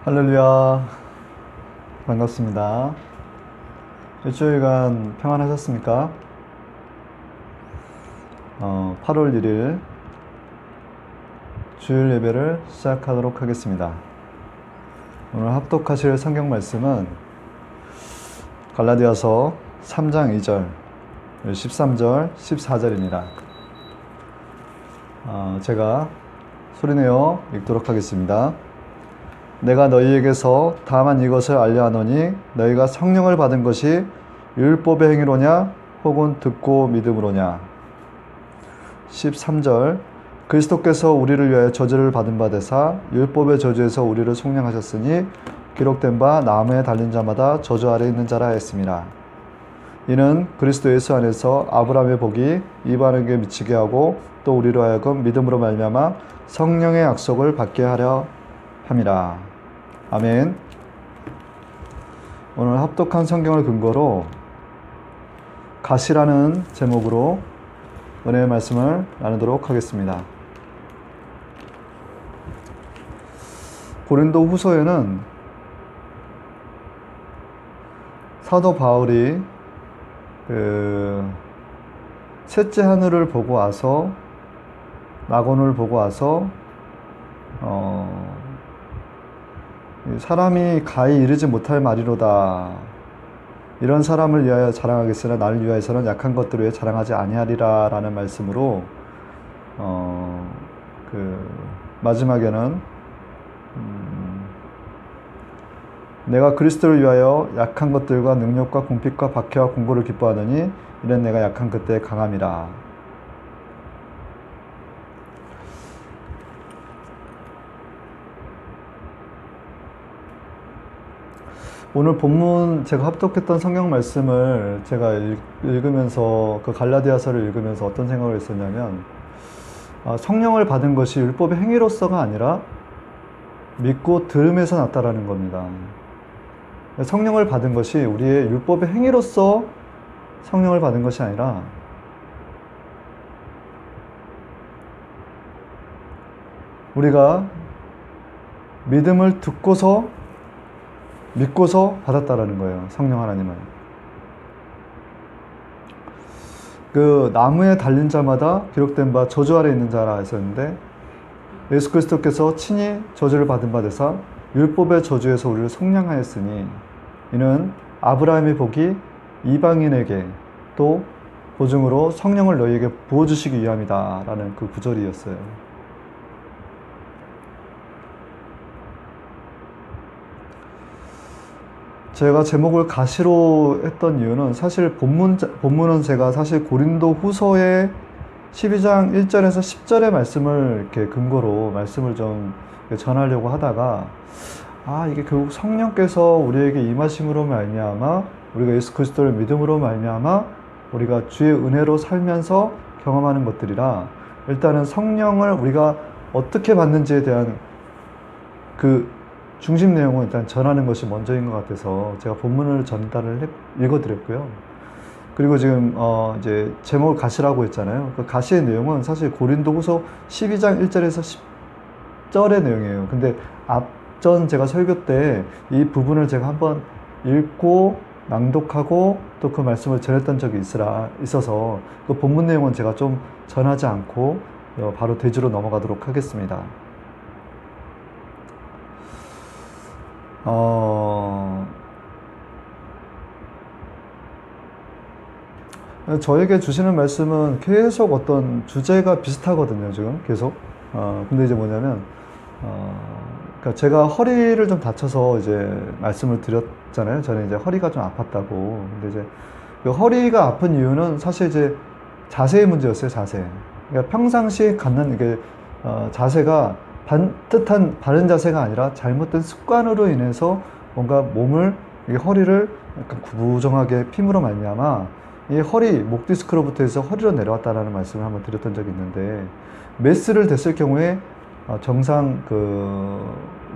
할렐루야. 반갑습니다. 일주일간 평안하셨습니까? 8월 1일 주일 예배를 시작하도록 하겠습니다. 오늘 합독하실 성경 말씀은 갈라디아서 3장 2절, 13절, 14절입니다. 제가 소리내어 읽도록 하겠습니다. 내가 너희에게서 다만 이것을 알려 하노니 너희가 성령을 받은 것이 율법의 행위로냐 혹은 듣고 믿음으로냐. 13절 그리스도께서 우리를 위하여 저주를 받은 바 되사 율법의 저주에서 우리를 속량하셨으니 기록된 바 나무에 달린 자마다 저주 아래 있는 자라 했습니다. 이는 그리스도 예수 안에서 아브라함의 복이 이방인에게 미치게 하고 또 우리로 하여금 믿음으로 말미암아 성령의 약속을 받게 하려 함이라. 아멘. 오늘 합독한 성경을 근거로 가시라는 제목으로 은혜의 말씀을 나누도록 하겠습니다. 고린도 후서에는 사도 바울이 셋째 하늘을 보고 와서 낙원을 보고 와서 사람이 가히 이르지 못할 말이로다. 이런 사람을 위하여 자랑하겠으나 나를 위하여서는 약한 것들을 위해 자랑하지 아니하리라 라는 말씀으로 마지막에는 내가 그리스도를 위하여 약한 것들과 능력과 궁핍과 박해와 공고를 기뻐하느니 이는 내가 약한 그때에 강함이라. 오늘 본문 제가 합독했던 성경 말씀을 제가 읽으면서 그 갈라디아서를 읽으면서 어떤 생각을 했었냐면 성령을 받은 것이 율법의 행위로서가 아니라 믿고 들음에서 났다라는 겁니다. 성령을 받은 것이 우리의 율법의 행위로서 성령을 받은 것이 아니라 우리가 믿음을 믿고서 받았다라는 거예요. 성령 하나님을. 그 나무에 달린 자마다 기록된 바 저주 아래 있는 자라 했었는데 예수 그리스도께서 친히 저주를 받은 바 되사 율법의 저주에서 우리를 속량하였으니 이는 아브라함의 복이 이방인에게 또 보증으로 성령을 너희에게 부어주시기 위함이다 라는 그 구절이었어요. 제가 제목을 가시로 했던 이유는 사실 본문은 제가 사실 고린도 후서의 12장 1절에서 10절의 말씀을 이렇게 근거로 말씀을 좀 전하려고 하다가 이게 결국 성령께서 우리에게 임하심으로 말미암아 우리가 예수 그리스도를 믿음으로 말미암아 우리가 주의 은혜로 살면서 경험하는 것들이라 일단은 성령을 우리가 어떻게 받는지에 대한 그 중심 내용은 일단 전하는 것이 먼저인 것 같아서 제가 본문을 읽어드렸고요. 그리고 지금 이제 제목을 가시라고 했잖아요. 그 가시의 내용은 사실 고린도후서 12장 1절에서 10절의 내용이에요. 근데 앞전 제가 설교 때 이 부분을 제가 한번 읽고 낭독하고 또 그 말씀을 전했던 적이 있어서 그 본문 내용은 제가 좀 전하지 않고 바로 대주로 넘어가도록 하겠습니다. 저에게 주시는 말씀은 계속 어떤 주제가 비슷하거든요, 지금 계속. 근데 이제 뭐냐면, 그러니까 제가 허리를 좀 다쳐서 이제 말씀을 드렸잖아요. 저는 이제 허리가 좀 아팠다고. 근데 이제 그 허리가 아픈 이유는 사실 이제 자세의 문제였어요, 자세. 그러니까 평상시에 갖는 이게, 자세가 반듯한 바른 자세가 아니라 잘못된 습관으로 인해서 뭔가 허리를 약간 구부정하게 핌으로 말미암아 이 목 디스크로부터 해서 허리로 내려왔다라는 말씀을 한번 드렸던 적이 있는데 메스를 댔을 경우에 정상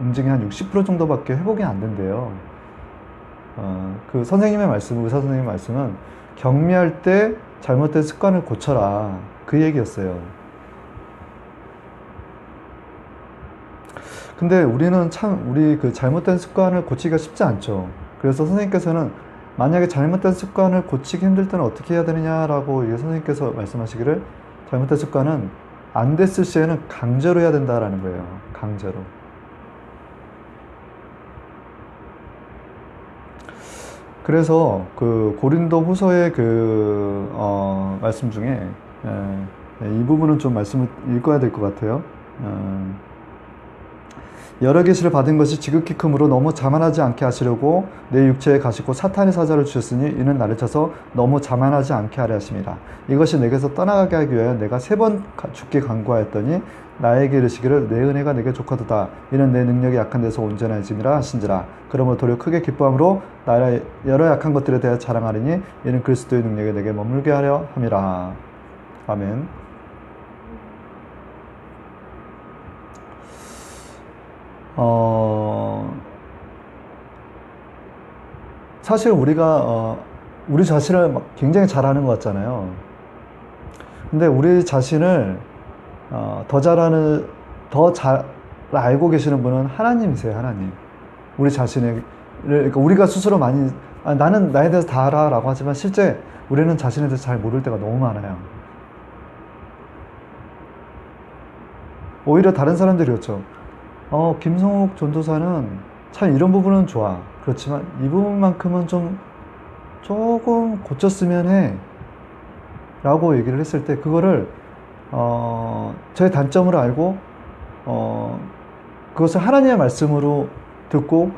움직임이 한 60% 정도밖에 회복이 안 된대요. 그 선생님의 말씀, 의사 선생님의 말씀은 격리할 때 잘못된 습관을 고쳐라 그 얘기였어요. 근데 우리는 참 우리 그 잘못된 습관을 고치기가 쉽지 않죠. 그래서 선생님께서는 만약에 잘못된 습관을 고치기 힘들 때는 어떻게 해야 되느냐라고 이게 선생님께서 말씀하시기를 잘못된 습관은 안 됐을 시에는 강제로 해야 된다라는 거예요. 강제로. 그래서 그 고린도 후서의 그 말씀 중에 이 부분은 좀 말씀을 읽어야 될 것 같아요. 여러 계시를 받은 것이 지극히 크므로 너무 자만하지 않게 하시려고 내 육체에 가시고 사탄의 사자를 주셨으니 이는 나를 쳐서 너무 자만하지 않게 하려 하심이라. 이것이 내게서 떠나가게 하기 위하여 내가 3번 죽게 간구하였더니 나에게 이르시기를 내 은혜가 내게 족하도다. 이는 내 능력이 약한 데서 온전해짐이라 하신지라. 그러므로 도리어 크게 기뻐함으로 나의 여러 약한 것들에 대하여 자랑하리니 이는 그리스도의 능력이 내게 머물게 하려 함이라. 아멘. 사실 우리가 우리 자신을 막 굉장히 잘 아는 것 같잖아요. 근데 우리 자신을 더 잘 알고 계시는 분은 하나님이세요. 하나님. 우리 자신을 그러니까 우리가 스스로 많이 나는 나에 대해서 다 알아 라고 하지만 실제 우리는 자신에 대해서 잘 모를 때가 너무 많아요. 오히려 다른 사람들이 그렇죠. 김성욱 전도사는 참 이런 부분은 좋아. 그렇지만 이 부분만큼은 조금 고쳤으면 해. 라고 얘기를 했을 때, 그거를, 저의 단점을 알고, 그것을 하나님의 말씀으로 듣고,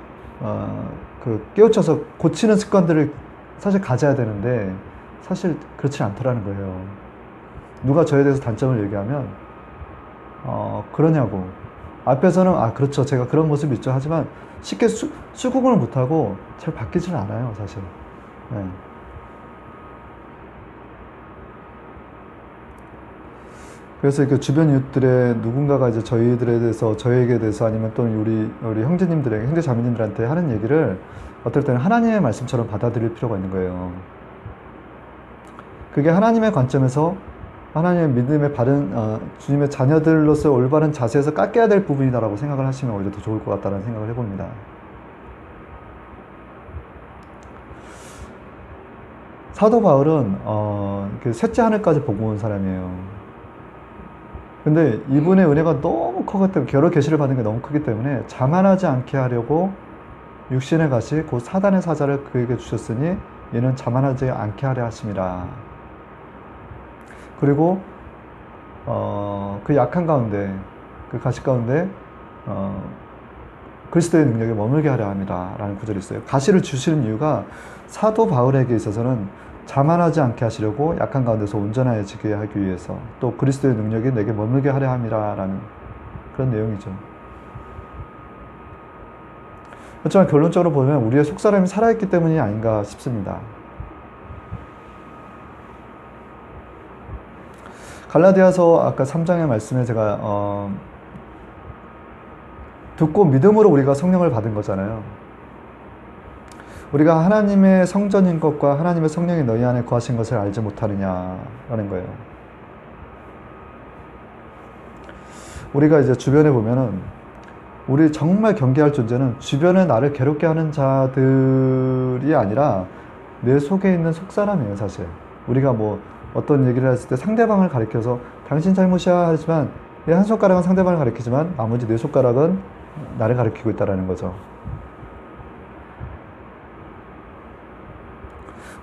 깨우쳐서 고치는 습관들을 사실 가져야 되는데, 사실 그렇지 않더라는 거예요. 누가 저에 대해서 단점을 얘기하면, 그러냐고. 앞에서는 그렇죠, 제가 그런 모습이 있죠 하지만 쉽게 수긍을 못하고 잘 바뀌지는 않아요, 사실. 네. 그래서 그 주변 이웃들의 누군가가 이제 저에게 대해서 아니면 또 우리 형제님들에게, 형제 자매님들한테 하는 얘기를 어떨 때는 하나님의 말씀처럼 받아들일 필요가 있는 거예요. 그게 하나님의 관점에서 하나님의 믿음의 바른 주님의 자녀들로서 올바른 자세에서 깎여야 될 부분이다라고 생각을 하시면 오히려 더 좋을 것 같다는 생각을 해봅니다. 사도 바울은 셋째 하늘까지 보고 온 사람이에요. 근데 이분의 은혜가 너무 크기 때문에, 여러 계시를 받은 게 너무 크기 때문에 자만하지 않게 하려고 육신에 가시 곧 사단의 사자를 그에게 주셨으니 이는 자만하지 않게 하려 하심이라. 그리고 그 약한 가운데, 그 가시 가운데 그리스도의 능력에 머물게 하려 합니다 라는 구절이 있어요. 가시를 주시는 이유가 사도 바울에게 있어서는 자만하지 않게 하시려고 약한 가운데서 온전해지게 하기 위해서, 또 그리스도의 능력이 내게 머물게 하려 함이라 라는 그런 내용이죠. 그렇지만 결론적으로 보면 우리의 속사람이 살아있기 때문이 아닌가 싶습니다. 갈라디아서 아까 3장의 말씀에 제가 듣고 믿음으로 우리가 성령을 받은 거잖아요. 우리가 하나님의 성전인 것과 하나님의 성령이 너희 안에 거하신 것을 알지 못하느냐라는 거예요. 우리가 이제 주변에 보면은 우리 정말 경계할 존재는 주변에 나를 괴롭게 하는 자들이 아니라 내 속에 있는 속사람이에요, 사실. 우리가 뭐 어떤 얘기를 했을 때 상대방을 가리켜서 당신 잘못이야 하지만 내 한 손가락은 상대방을 가리키지만 나머지 네 손가락은 나를 가리키고 있다는 거죠.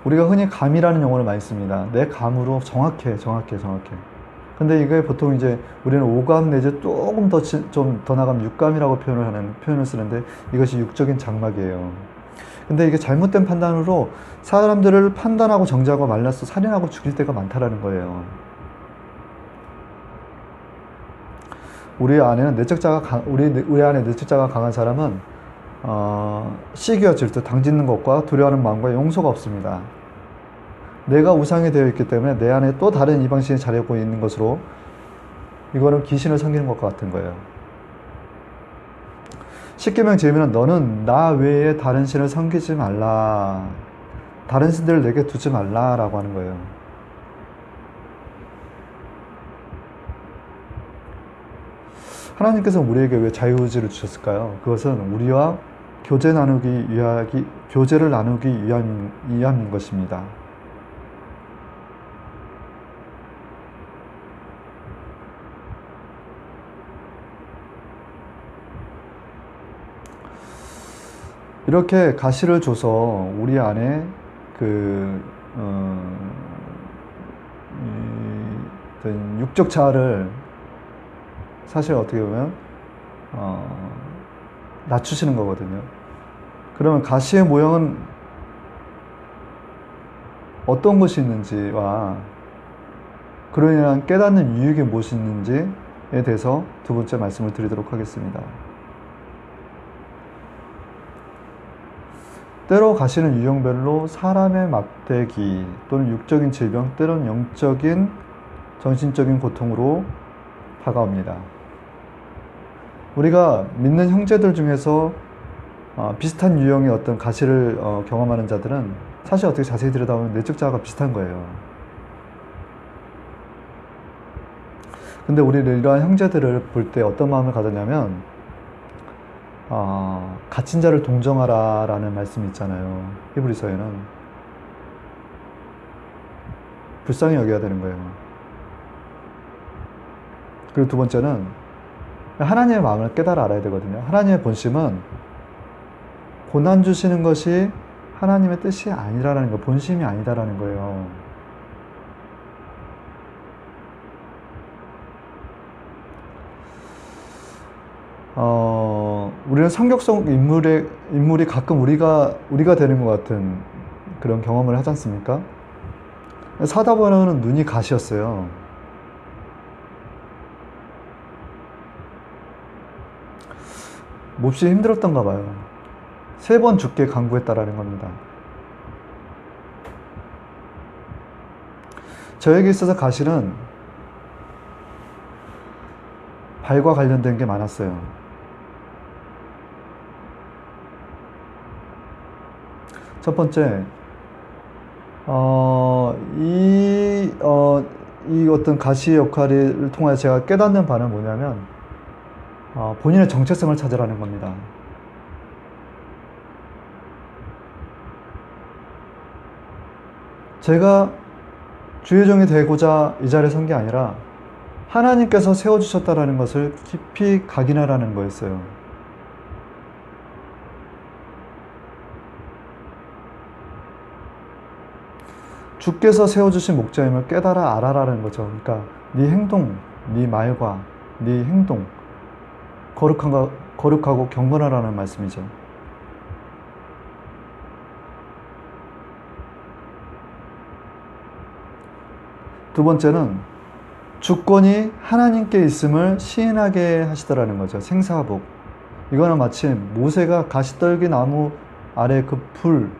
우리가 흔히 감이라는 용어를 많이 씁니다. 내 감으로 정확해. 근데 이게 보통 이제 우리는 오감 내지 조금 좀 더 나가면 육감이라고 표현을 쓰는데 이것이 육적인 장막이에요. 근데 이게 잘못된 판단으로 사람들을 판단하고 정죄하고 말라서 살인하고 죽일 때가 많다라는 거예요. 우리 안에 내적자가 강한 사람은 시기와 질투, 당짓는 것과 두려워하는 마음과 용서가 없습니다. 내가 우상이 되어 있기 때문에 내 안에 또 다른 이방신이 자리하고 있는 것으로 이거는 귀신을 섬기는 것과 같은 거예요. 십계명 제1은 너는 나 외에 다른 신을 섬기지 말라. 다른 신들을 내게 두지 말라라고 하는 거예요. 하나님께서 우리에게 왜 자유의지를 주셨을까요? 그것은 우리와 교제를 나누기 위함인 것입니다. 이렇게 가시를 줘서 우리 안에 어떤 육적 자아를 사실 어떻게 보면 낮추시는 거거든요. 그러면 가시의 모형은 어떤 것이 있는지와 그로 인한 깨닫는 유익이 무엇이 있는지에 대해서 두 번째 말씀을 드리도록 하겠습니다. 때로 가시는 유형별로 사람의 막대기 또는 육적인 질병, 때로는 영적인 정신적인 고통으로 다가옵니다. 우리가 믿는 형제들 중에서 비슷한 유형의 어떤 가시를 경험하는 자들은 사실 어떻게 자세히 들여다보면 내적 자아가 비슷한 거예요. 근데 우리는 이러한 형제들을 볼 때 어떤 마음을 가졌냐면 갇힌 자를 동정하라 라는 말씀이 있잖아요. 히브리서에는. 불쌍히 여겨야 되는 거예요. 그리고 두 번째는 하나님의 마음을 깨달아 알아야 되거든요. 하나님의 본심은 고난 주시는 것이 하나님의 뜻이 아니라는 거, 본심이 아니다라는 거예요. 우리는 성격성 인물이 가끔 우리가 되는 것 같은 그런 경험을 하지 않습니까? 사다바나는 눈이 가시였어요. 몹시 힘들었던가 봐요. 3번 죽게 강구했다라는 겁니다. 저에게 있어서 가시는 발과 관련된 게 많았어요. 첫 번째, 이 어떤 가시의 역할을 통해 제가 깨닫는 바는 뭐냐면, 본인의 정체성을 찾으라는 겁니다. 제가 주의 종이 되고자 이 자리에 선 게 아니라 하나님께서 세워주셨다라는 것을 깊이 각인하라는 거였어요. 주께서 세워주신 목자임을 깨달아 알아라는 거죠. 그러니까 네 행동, 네 말과 네 행동 거룩하고 경건하라는 말씀이죠. 두 번째는 주권이 하나님께 있음을 시인하게 하시더라는 거죠. 생사복. 이거는 마치 모세가 가시떨기 나무 아래 그 불,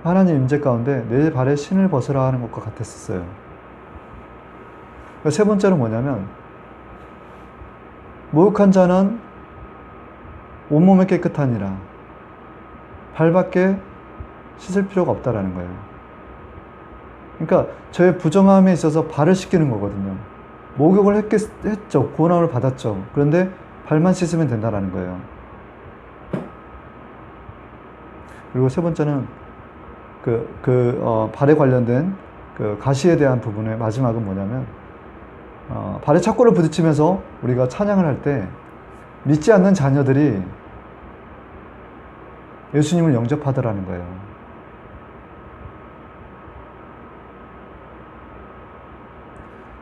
하나님 임재 가운데 내 발에 신을 벗으라 하는 것과 같았었어요. 세 번째는 뭐냐면, 모욕한 자는 온몸에 깨끗하니라. 발밖에 씻을 필요가 없다라는 거예요. 그러니까 저의 부정함에 있어서 발을 씻기는 거거든요. 목욕을 했죠. 구원함을 받았죠. 그런데 발만 씻으면 된다라는 거예요. 그리고 세 번째는 발에 관련된 가시에 대한 부분의 마지막은 뭐냐면, 발에 착고를 부딪히면서 우리가 찬양을 할 때 믿지 않는 자녀들이 예수님을 영접하더라는 거예요.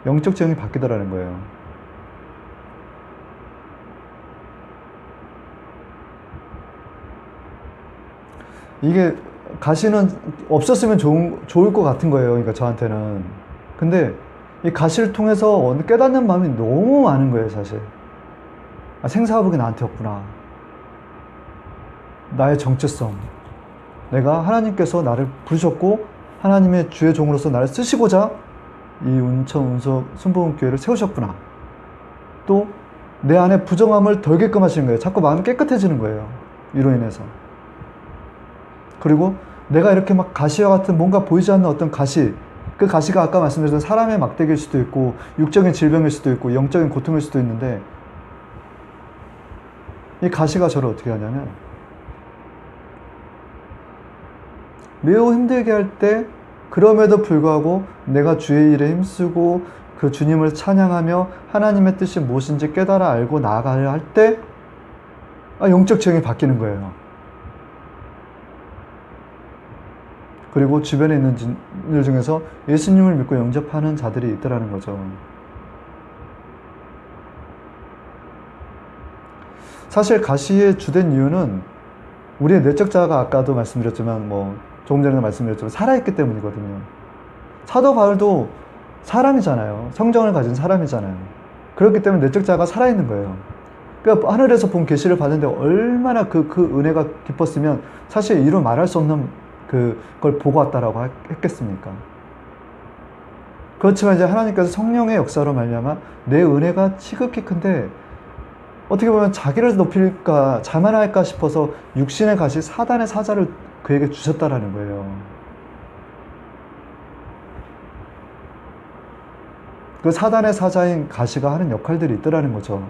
영적 지형이 바뀌더라는 거예요. 이게 가시는 없었으면 좋을 것 같은 거예요. 그러니까 저한테는. 근데 이 가시를 통해서 깨닫는 마음이 너무 많은 거예요, 사실. 생사복이 나한테 없구나. 나의 정체성. 내가 하나님께서 나를 부르셨고 하나님의 주의 종으로서 나를 쓰시고자 이 운천 운석 순복음교회를 세우셨구나. 또 내 안에 부정함을 덜게끔 하시는 거예요. 자꾸 마음이 깨끗해지는 거예요. 이로 인해서. 그리고 내가 이렇게 막 가시와 같은 뭔가 보이지 않는 어떤 가시, 그 가시가 아까 말씀드렸던 사람의 막대기일 수도 있고 육적인 질병일 수도 있고 영적인 고통일 수도 있는데, 이 가시가 저를 어떻게 하냐면 매우 힘들게 할 때, 그럼에도 불구하고 내가 주의 일에 힘쓰고 그 주님을 찬양하며 하나님의 뜻이 무엇인지 깨달아 알고 나아가야 할 때 영적 지형이 바뀌는 거예요. 그리고 주변에 있는 일 중에서 예수님을 믿고 영접하는 자들이 있더라는 거죠. 사실 가시의 주된 이유는 우리의 내적 자아가 아까도 말씀드렸지만 조금 전에도 말씀드렸지만 살아있기 때문이거든요. 사도 바울도 사람이잖아요. 성정을 가진 사람이잖아요. 그렇기 때문에 내적 자아가 살아있는 거예요. 그러니까 하늘에서 본 계시를 받는데 얼마나 그 은혜가 깊었으면 사실 이루 말할 수 없는 그걸 보고 왔다라고 했겠습니까? 그렇지만 이제 하나님께서 성령의 역사로 말미암아 내 은혜가 지극히 큰데 어떻게 보면 자기를 높일까 자만할까 싶어서 육신의 가시 사단의 사자를 그에게 주셨다라는 거예요. 그 사단의 사자인 가시가 하는 역할들이 있더라는 거죠.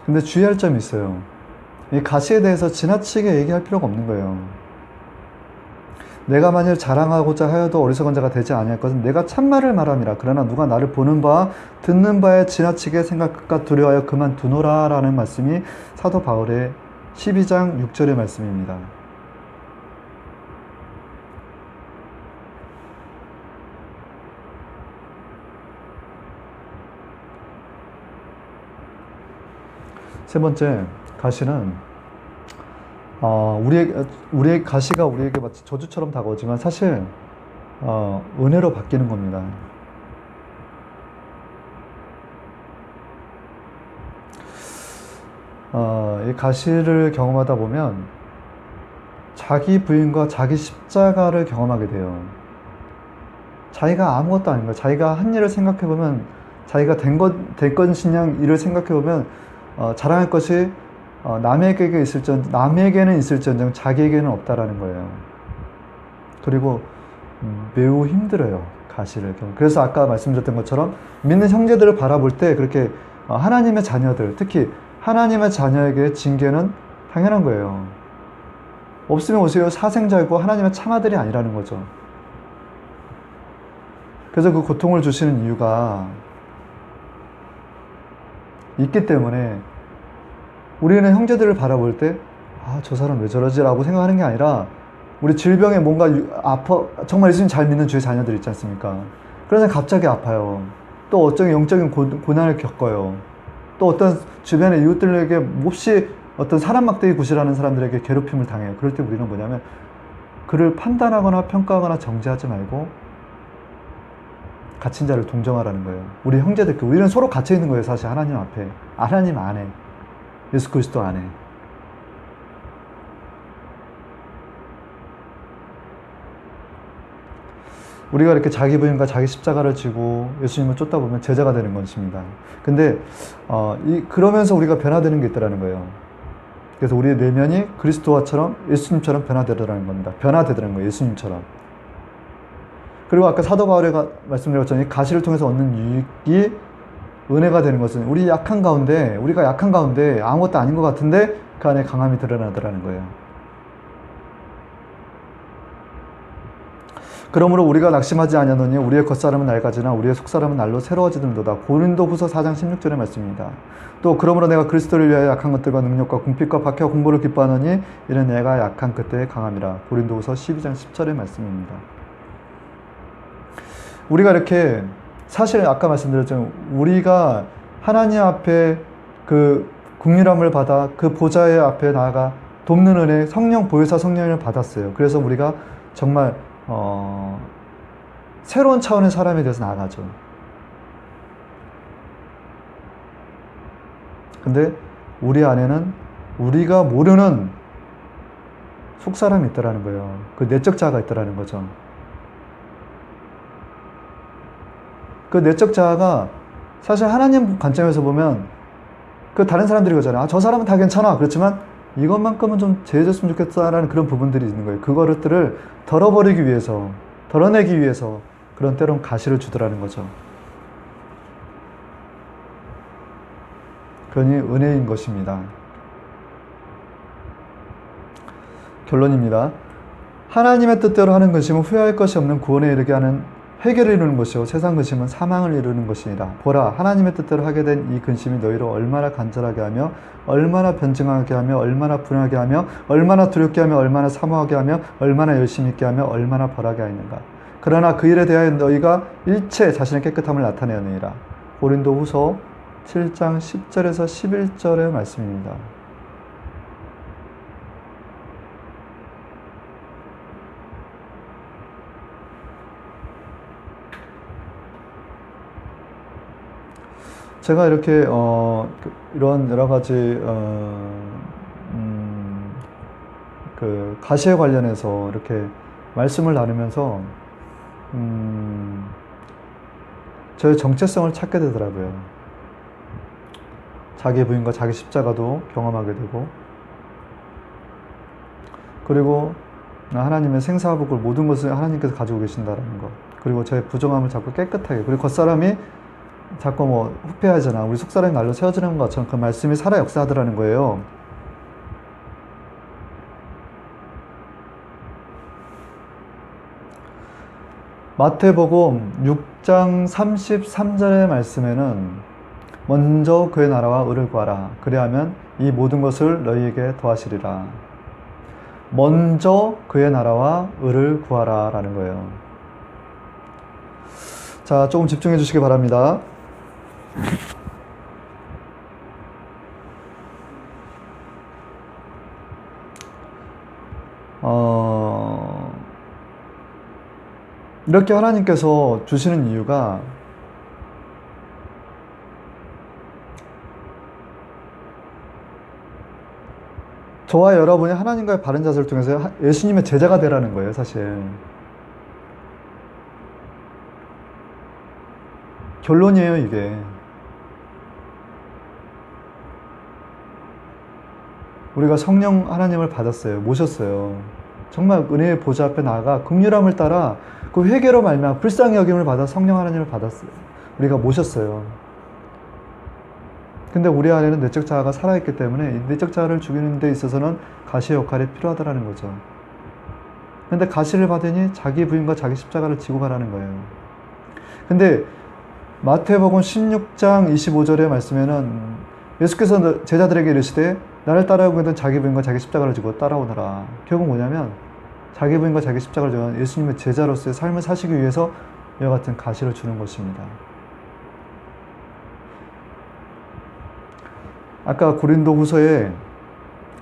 근데 주의할 점이 있어요. 이 가시에 대해서 지나치게 얘기할 필요가 없는 거예요. 내가 만일 자랑하고자 하여도 어리석은 자가 되지 아니할 것은 내가 참말을 말함이라. 그러나 누가 나를 보는 바 듣는 바에 지나치게 생각과 두려워하여 그만두노라 라는 말씀이 사도 바울의 12장 6절의 말씀입니다. 세 번째, 가시는 우리의 가시가 우리에게 마치 저주처럼 다가오지만 사실 은혜로 바뀌는 겁니다. 이 가시를 경험하다 보면 자기 부인과 자기 십자가를 경험하게 돼요. 자기가 아무것도 아닌 거예요. 자기가 한 일을 생각해보면, 자기가 된 신양 일을 생각해보면 자랑할 것이 남에게는 있을지언정 자기에게는 없다라는 거예요. 그리고 매우 힘들어요. 가시를 경험. 그래서 아까 말씀드렸던 것처럼 믿는 형제들을 바라볼 때 그렇게 하나님의 자녀들, 특히 하나님의 자녀에게 징계는 당연한 거예요. 없으면 오세요 사생자이고 하나님의 참아들이 아니라는 거죠. 그래서 그 고통을 주시는 이유가 있기 때문에 우리는 형제들을 바라볼 때 저 사람 왜 저러지? 라고 생각하는 게 아니라 우리 질병에 뭔가 정말 예수님 잘 믿는 주의 자녀들 있지 않습니까? 그래서 갑자기 아파요. 또 어쩌면 영적인 고난을 겪어요. 또 어떤 주변의 이웃들에게 몹시 어떤 사람 막대기 굿이라는 사람들에게 괴롭힘을 당해요. 그럴 때 우리는 뭐냐면 그를 판단하거나 평가하거나 정죄하지 말고 갇힌 자를 동정하라는 거예요. 우리 형제들, 우리는 서로 갇혀 있는 거예요. 사실 하나님 앞에, 하나님 안에, 예수 그리스도 안에. 우리가 이렇게 자기 부인과 자기 십자가를 지고 예수님을 쫓다 보면 제자가 되는 것입니다. 근데 그러면서 우리가 변화되는 게 있다는 거예요. 그래서 우리의 내면이 그리스도와처럼 예수님처럼 변화되더라는 겁니다. 변화되더라는 거예요. 예수님처럼. 그리고 아까 사도 바울이 말씀드렸잖아요. 가시를 통해서 얻는 유익이 은혜가 되는 것은 우리가 약한 가운데 아무것도 아닌 것 같은데 그 안에 강함이 드러나더라는 거예요. 그러므로 우리가 낙심하지 아니하노니 우리의 겉사람은 낡아지나 우리의 속사람은 날로 새로워지는도다. 고린도후서 4장 16절의 말씀입니다. 또 그러므로 내가 그리스도를 위하여 약한 것들과 능력과 궁핍과 박해와 공보를 기뻐하노니 이는 내가 약한 그때의 강함이라. 고린도후서 12장 10절의 말씀입니다. 우리가 이렇게 사실 아까 말씀드렸지만 우리가 하나님 앞에 그 국률함을 받아 그 보좌의 앞에 나아가 돕는 은혜, 성령 보혜사 성령을 받았어요. 그래서 우리가 정말 새로운 차원의 사람에 대해서 나아가죠. 근데 우리 안에는 우리가 모르는 속사람이 있더라는 거예요. 그 내적 자아가 있더라는 거죠. 그 내적 자아가 사실 하나님 관점에서 보면 그 다른 사람들이 그러잖아요. 아, 저 사람은 다 괜찮아. 그렇지만 이것만큼은 좀 제해줬으면 좋겠다라는 그런 부분들이 있는 거예요. 그거를 덜어버리기 위해서, 덜어내기 위해서 그런 때론 가시를 주더라는 거죠. 그러니 은혜인 것입니다. 결론입니다. 하나님의 뜻대로 하는 근심은 후회할 것이 없는 구원에 이르게 하는 회개를 이루는 것이요 세상 근심은 사망을 이루는 것이니라. 보라, 하나님의 뜻대로 하게 된 이 근심이 너희를 얼마나 간절하게 하며 얼마나 변증하게 하며 얼마나 분하게 하며 얼마나 두렵게 하며 얼마나 사모하게 하며 얼마나 열심히 있게 하며 얼마나 벌하게 하였는가. 그러나 그 일에 대하여 너희가 일체 자신의 깨끗함을 나타내느니라. 고린도후서 7장 10절에서 11절의 말씀입니다. 제가 이렇게 이런 여러 가지 그 가시에 관련해서 이렇게 말씀을 나누면서 저의 정체성을 찾게 되더라고요. 자기 부인과 자기 십자가도 경험하게 되고, 그리고 하나님의 생사복을 모든 것을 하나님께서 가지고 계신다는 것, 그리고 저의 부정함을 자꾸 깨끗하게, 그리고 겉사람이 자꾸 뭐 후패하잖아. 우리 속사람이 날로 세워지는 것처럼 그 말씀이 살아 역사하더라는 거예요. 마태복음 6장 33절의 말씀에는 먼저 그의 나라와 의를 구하라. 그리하면 이 모든 것을 너희에게 더하시리라. 먼저 그의 나라와 의를 구하라 라는 거예요. 자, 조금 집중해 주시기 바랍니다. 이렇게 하나님께서 주시는 이유가 저와 여러분이 하나님과의 바른 자세를 통해서 예수님의 제자가 되라는 거예요, 사실. 결론이에요, 이게. 우리가 성령 하나님을 받았어요. 모셨어요. 정말 은혜의 보좌 앞에 나아가 긍휼함을 따라 그 회개로 말미암아 불쌍히 여김을 받아 성령 하나님을 받았어요. 우리가 모셨어요. 근데 우리 안에는 내적 자아가 살아있기 때문에 이 내적 자아를 죽이는 데 있어서는 가시의 역할이 필요하다는 거죠. 근데 가시를 받으니 자기 부인과 자기 십자가를 지고 가라는 거예요. 근데 마태복음 16장 25절의 말씀에는 예수께서 제자들에게 이르시되 나를 따라오고 있는 자기 부인과 자기 십자가를 지고 따라오너라. 결국 뭐냐면 자기 부인과 자기 십자가를 지고 예수님의 제자로서의 삶을 사시기 위해서 이와 같은 가시를 주는 것입니다. 아까 고린도후서의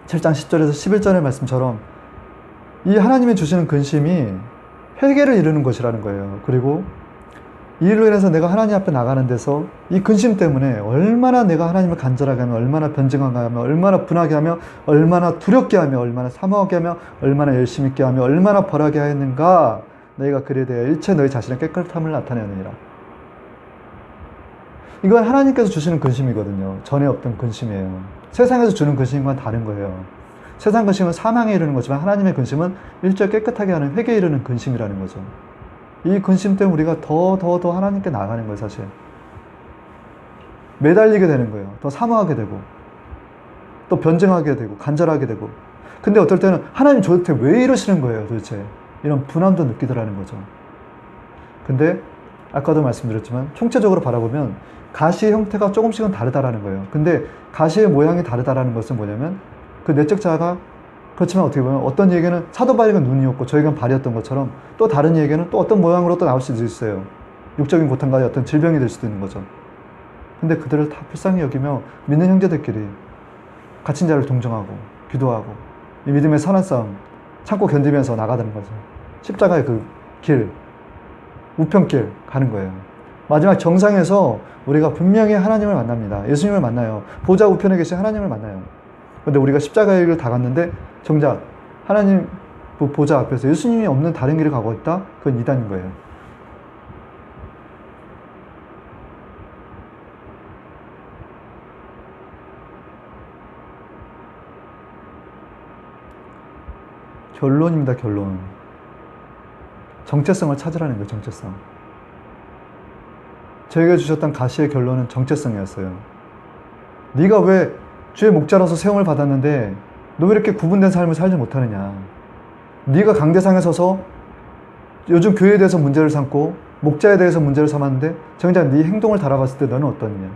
7장 10절에서 11절의 말씀처럼 이 하나님이 주시는 근심이 회개를 이루는 것이라는 거예요. 그리고 이 일로 인해서 내가 하나님 앞에 나가는 데서 이 근심 때문에 얼마나 내가 하나님을 간절하게 하며 얼마나 변증하게 하며 얼마나 분하게 하며 얼마나 두렵게 하며 얼마나 사모하게 하며 얼마나 열심히 있게 하며 얼마나 벌하게 하였는가. 너희가 그에 대해 일체 너희 자신의 깨끗함을 나타내느니라. 이건 하나님께서 주시는 근심이거든요. 전에 없던 근심이에요. 세상에서 주는 근심과는 다른 거예요. 세상 근심은 사망에 이르는 거지만 하나님의 근심은 일절 깨끗하게 하는 회개에 이르는 근심이라는 거죠. 이 근심 때문에 우리가 더 하나님께 나가는 거예요, 사실. 매달리게 되는 거예요. 더 사모하게 되고, 또 변증하게 되고, 간절하게 되고. 근데 어떨 때는 하나님 저한테 왜 이러시는 거예요, 도대체. 이런 분함도 느끼더라는 거죠. 근데 아까도 말씀드렸지만 총체적으로 바라보면 가시의 형태가 조금씩은 다르다라는 거예요. 근데 가시의 모양이 다르다라는 것은 뭐냐면 그 내적 자아가 그렇지만 어떻게 보면 어떤 얘기는 사도 바울은 눈이었고 저희가 발이었던 것처럼 또 다른 얘기는 또 어떤 모양으로 또 나올 수도 있어요. 육적인 고통과 어떤 질병이 될 수도 있는 거죠. 근데 그들을 다 불쌍히 여기며 믿는 형제들끼리 갇힌 자를 동정하고 기도하고 이 믿음의 선한 싸움 참고 견디면서 나가는 거죠. 십자가의 그 길, 우편길 가는 거예요. 마지막 정상에서 우리가 분명히 하나님을 만납니다. 예수님을 만나요. 보좌 우편에 계신 하나님을 만나요. 근데 우리가 십자가의 길을 다 갔는데 정작 하나님 보좌 앞에서 예수님이 없는 다른 길을 가고 있다? 그건 이단인 거예요. 결론입니다, 결론. 정체성을 찾으라는 거예요, 정체성. 저에게 주셨던 가시의 결론은 정체성이었어요. 네가 왜 주의 목자로서 세움을 받았는데 너 왜 이렇게 구분된 삶을 살지 못하느냐. 네가 강대상에 서서 요즘 교회에 대해서 문제를 삼고 목자에 대해서 문제를 삼았는데 정작 네 행동을 달아봤을 때 너는 어떠느냐.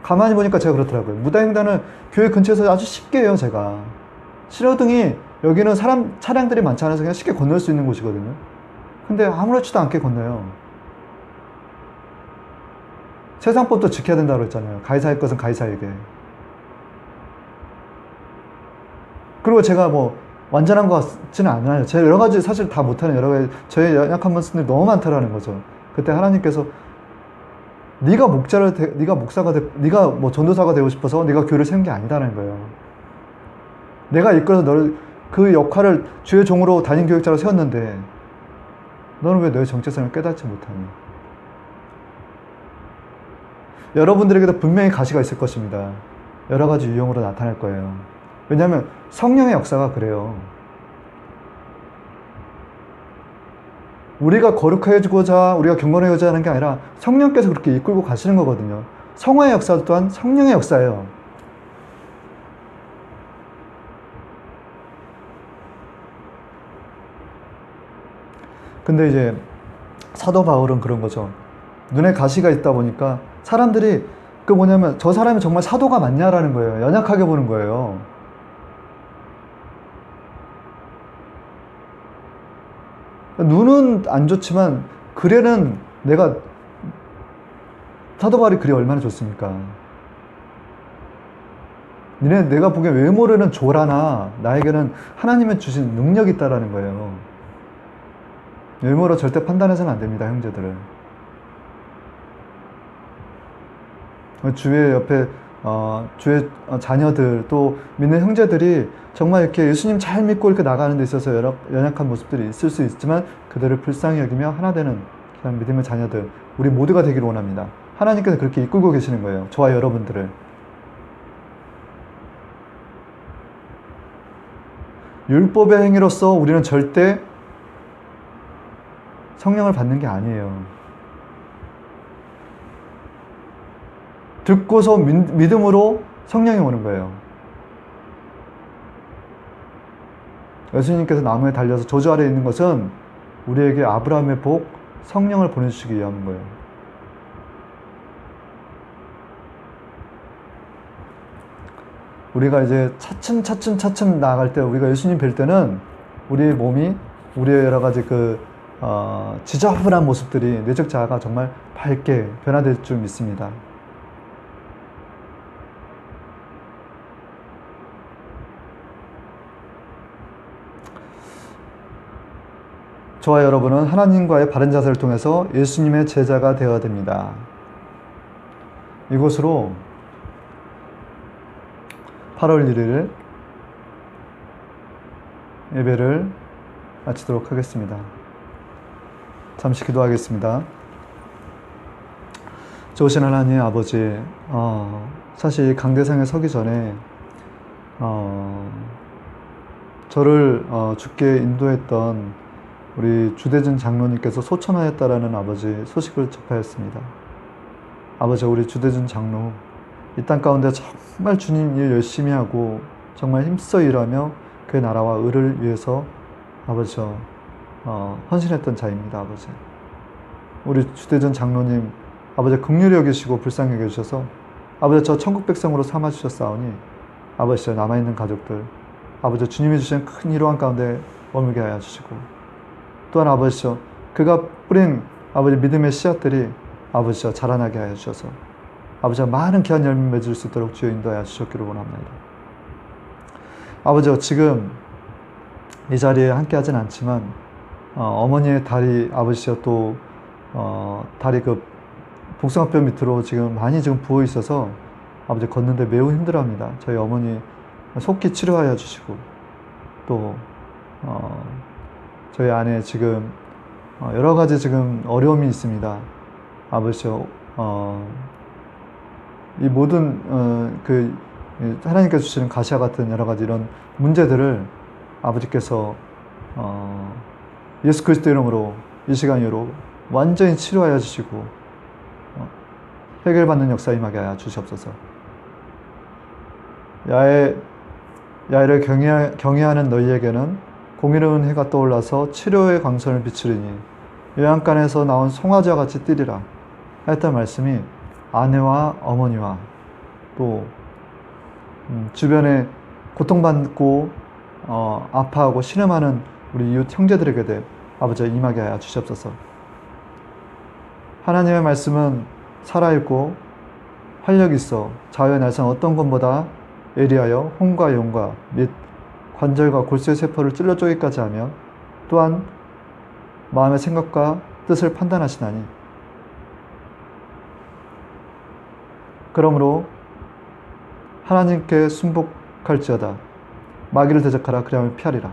가만히 보니까 제가 그렇더라고요. 무단횡단을 교회 근처에서 아주 쉽게 해요, 제가. 신호등이 여기는 차량들이 많지 않아서 그냥 쉽게 건널 수 있는 곳이거든요. 근데 아무렇지도 않게 건너요. 세상법도 지켜야 된다고 그랬잖아요. 가이사의 것은 가이사에게. 그리고 제가 뭐 완전한 것 같지는 않아요. 제가 여러 가지 사실 다 못하는 여러 가지 저의 연약한 모습들이 너무 많다라는 거죠. 그때 하나님께서 네가 네가 뭐 전도사가 되고 싶어서 네가 교회를 세운 게 아니다라는 거예요. 내가 이끌어서 너를 그 역할을 주의 종으로 담임 교육자로 세웠는데 너는 왜 너의 정체성을 깨닫지 못하니? 여러분들에게도 분명히 가시가 있을 것입니다. 여러 가지 유형으로 나타날 거예요. 왜냐하면 성령의 역사가 그래요. 우리가 거룩해지고자 우리가 경건해지고자 하는 게 아니라 성령께서 그렇게 이끌고 가시는 거거든요. 성화의 역사 또한 성령의 역사예요. 근데 이제 사도 바울은 그런 거죠. 눈에 가시가 있다 보니까 사람들이 뭐냐면 저 사람이 정말 사도가 맞냐라는 거예요. 연약하게 보는 거예요. 눈은 안 좋지만 글에는 사도 바울이 글이 얼마나 좋습니까? 내가 보기엔 외모로는 조라나 나에게는 하나님의 주신 능력이 있다라는 거예요. 외모로 절대 판단해서는 안 됩니다, 형제들을. 주의 옆에 주의 자녀들 또 믿는 형제들이 정말 이렇게 예수님 잘 믿고 이렇게 나가는 데 있어서 연약한 모습들이 있을 수 있지만 그들을 불쌍히 여기며 하나 되는 그냥 믿음의 자녀들 우리 모두가 되기를 원합니다. 하나님께서 그렇게 이끌고 계시는 거예요. 저와 여러분들을. 율법의 행위로서 우리는 절대 성령을 받는 게 아니에요. 듣고서 믿음으로 성령이 오는 거예요. 예수님께서 나무에 달려서 저주 아래에 있는 것은 우리에게 아브라함의 복, 성령을 보내주시기 위한 거예요. 우리가 이제 차츰 나아갈 때, 우리가 예수님 뵐 때는 우리의 몸이, 우리의 여러 가지 지저분한 모습들이, 내적 자아가 정말 밝게 변화될 줄 믿습니다. 저와 여러분은 하나님과의 바른 자세를 통해서 예수님의 제자가 되어야 됩니다. 이것으로 8월 1일 예배를 마치도록 하겠습니다. 잠시 기도하겠습니다. 좋으신 하나님 아버지, 사실 강대상에 서기 전에 저를 주께 인도했던 우리 주대준 장로님께서 소천하였다라는 아버지 소식을 접하였습니다. 아버지, 우리 주대준 장로 이 땅 가운데 정말 주님 일 열심히 하고 정말 힘써 일하며 그의 나라와 의를 위해서 아버지 헌신했던 자입니다. 아버지, 우리 주대준 장로님 아버지 긍휼히 여기시고 불쌍히 여겨주셔서 아버지 저 천국 백성으로 삼아주셨사오니 아버지 남아있는 가족들 아버지 주님이 주신 큰 희로한 가운데 머물게 하여 주시고 또한 아버지 그가 뿌린 아버지 믿음의 씨앗들이 아버지 자라나게 하여 주셔서 아버지 많은 귀한 열매 맺을 수 있도록 주여 인도하여 주셨기를 원합니다. 아버지 지금 이 자리에 함께 하진 않지만 어머니의 다리 아버지 또 다리 복숭아뼈 밑으로 지금 많이 부어 있어서 아버지 걷는데 매우 힘들어합니다. 저희 어머니 속히 치료하여 주시고 또 저희 안에 지금 여러 가지 지금 어려움이 있습니다. 아버지 이 모든 하나님께서 주시는 가시와 같은 여러 가지 이런 문제들을 아버지께서 예수 그리스도 이름으로 이 시간 이후로 완전히 치료하여 주시고 해결받는 역사 임하게 하여 주시옵소서. 야훼를 경외하는 너희에게는 공의로운 해가 떠올라서 치료의 광선을 비추리니 요양간에서 나온 송아지와 같이 뛰리라 했던 말씀이 아내와 어머니와 또 주변에 고통받고 아파하고 신음하는 우리 이웃 형제들에게 아버지 임하게 하여 주시옵소서. 하나님의 말씀은 살아있고 활력이 있어 자유의 날선 어떤 것보다 예리하여 혼과 영과 및 관절과 골수의 세포를 찔러 쪼개기까지 하며 또한 마음의 생각과 뜻을 판단하시나니 그러므로 하나님께 순복할지어다 마귀를 대적하라 그리하면 피하리라.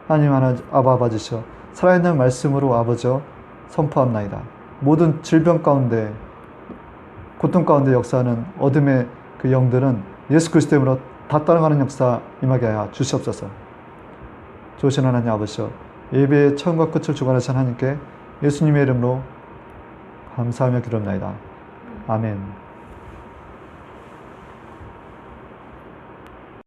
하나님 아버지시여 살아있는 말씀으로 아버지여 선포합나이다. 모든 질병 가운데 고통 가운데 역사하는 어둠의 그 영들은 예수 그리스도 이름으로 다 떠나가는 역사 임하게 하여 주시옵소서. 좋으신 하나님 아버지여 예배의 처음과 끝을 주관하신 하나님께 예수님의 이름으로 감사하며 기도합나이다. 아멘.